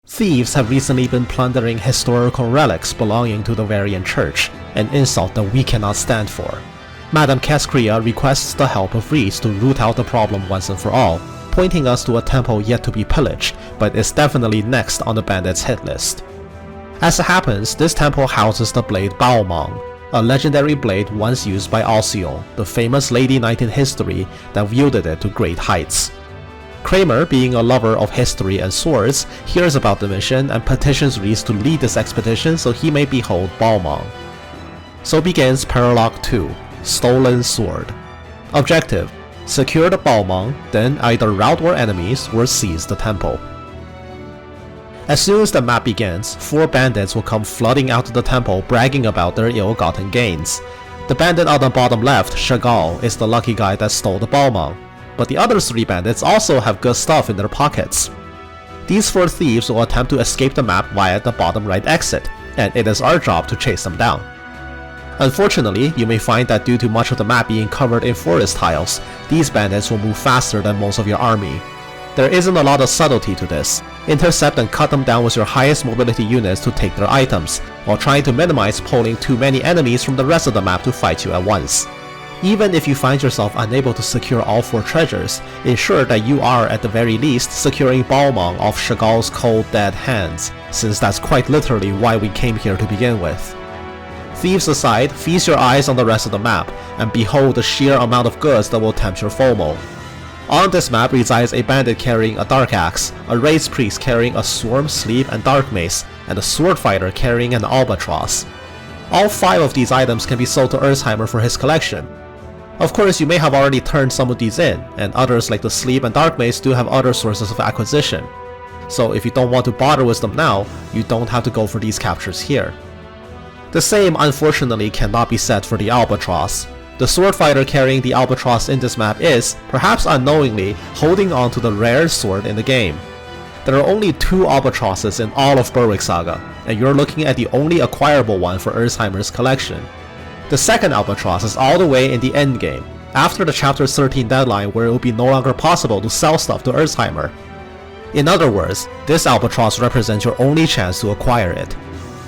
Thieves have recently been plundering historical relics belonging to the Varian Church, an insult that we cannot stand for. Madame Cascria requests the help of Reese to root out the problem once and for all, pointing us to a temple yet to be pillaged, but is definitely next on the bandits' hit list. As it happens, this temple houses the blade Baomang, a legendary blade once used by Alcyone, the famous lady knight in history that wielded it to great heights. Kramer, being a lover of history and swords, hears about the mission and petitions Reese to lead this expedition so he may behold Baomang. So begins Paralogue 2, Stolen Sword. Objective: secure the Baomang, then either rout war enemies or seize the temple. As soon as the map begins, 4 bandits will come flooding out of the temple bragging about their ill-gotten gains. The bandit on the bottom left, Chagall, is the lucky guy that stole the Baomang, but the other 3 bandits also have good stuff in their pockets. These 4 thieves will attempt to escape the map via the bottom right exit, and it is our job to chase them down. Unfortunately, you may find that due to much of the map being covered in forest tiles, these bandits will move faster than most of your army. There isn't a lot of subtlety to this. Intercept and cut them down with your highest mobility units to take their items, while trying to minimize pulling too many enemies from the rest of the map to fight you at once. Even if you find yourself unable to secure all 4 treasures, ensure that you are at the very least securing Baomang off Chagall's cold dead hands, since that's quite literally why we came here to begin with. Thieves aside, feast your eyes on the rest of the map, and behold the sheer amount of goods that will tempt your FOMO. On this map resides a bandit carrying a dark axe, a race priest carrying a swarm sleeve and dark mace, and a sword fighter carrying an Albatross. All 5 of these items can be sold to Erzheimer for his collection. Of course, you may have already turned some of these in, and others like the sleeve and dark mace do have other sources of acquisition. So if you don't want to bother with them now, you don't have to go for these captures here. The same unfortunately cannot be said for the Albatross. The sword fighter carrying the Albatross in this map is, perhaps unknowingly, holding on to the rare sword in the game. There are only 2 Albatrosses in all of Berwick Saga, and you're looking at the only acquirable one for Erzheimer's collection. The second Albatross is all the way in the endgame, after the Chapter 13 deadline where it will be no longer possible to sell stuff to Erzheimer. In other words, this Albatross represents your only chance to acquire it.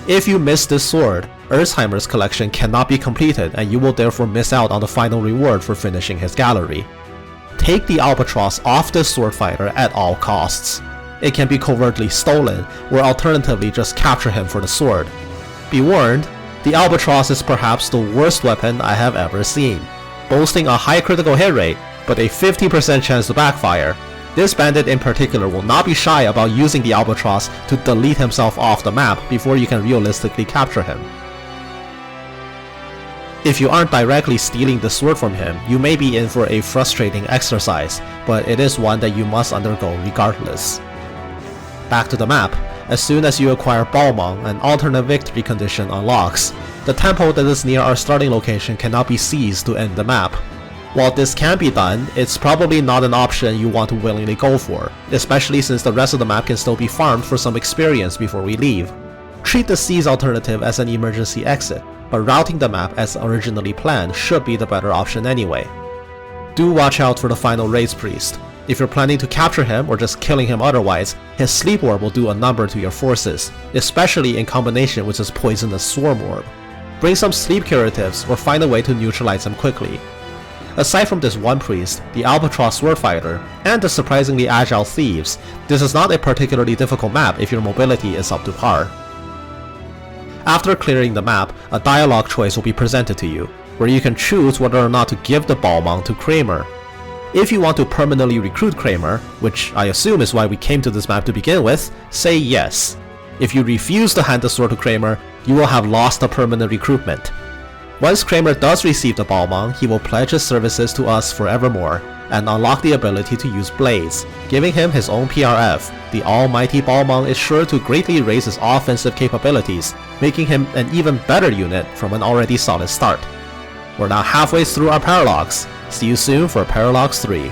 If you miss this sword, Erzheimer's collection cannot be completed and you will therefore miss out on the final reward for finishing his gallery. Take the Albatross off this sword fighter at all costs. It can be covertly stolen, or alternatively just capture him for the sword. Be warned, the Albatross is perhaps the worst weapon I have ever seen. Boasting a high critical hit rate, but a 50% chance to backfire, this bandit in particular will not be shy about using the Albatross to delete himself off the map before you can realistically capture him. If you aren't directly stealing the sword from him, you may be in for a frustrating exercise, but it is one that you must undergo regardless. Back to the map. As soon as you acquire Baomang, an alternate victory condition unlocks. The temple that is near our starting location cannot be seized to end the map. While this can be done, it's probably not an option you want to willingly go for, especially since the rest of the map can still be farmed for some experience before we leave. Treat the seize alternative as an emergency exit, but routing the map as originally planned should be the better option anyway. Do watch out for the final race priest. If you're planning to capture him or just killing him otherwise, his sleep orb will do a number to your forces, especially in combination with his poisonous swarm orb. Bring some sleep curatives or find a way to neutralize him quickly. Aside from this one priest, the Albatross sword fighter, and the surprisingly agile thieves, this is not a particularly difficult map if your mobility is up to par. After clearing the map, a dialogue choice will be presented to you, where you can choose whether or not to give the Baomang to Kramer. If you want to permanently recruit Kramer, which I assume is why we came to this map to begin with, say yes. If you refuse to hand the sword to Kramer, you will have lost the permanent recruitment. Once Kramer does receive the Baomang, he will pledge his services to us forevermore, and unlock the ability to use blades, giving him his own PRF. The almighty Baomang is sure to greatly raise his offensive capabilities, making him an even better unit from an already solid start. We're now halfway through our paralogs. See you soon for Paralogs 3.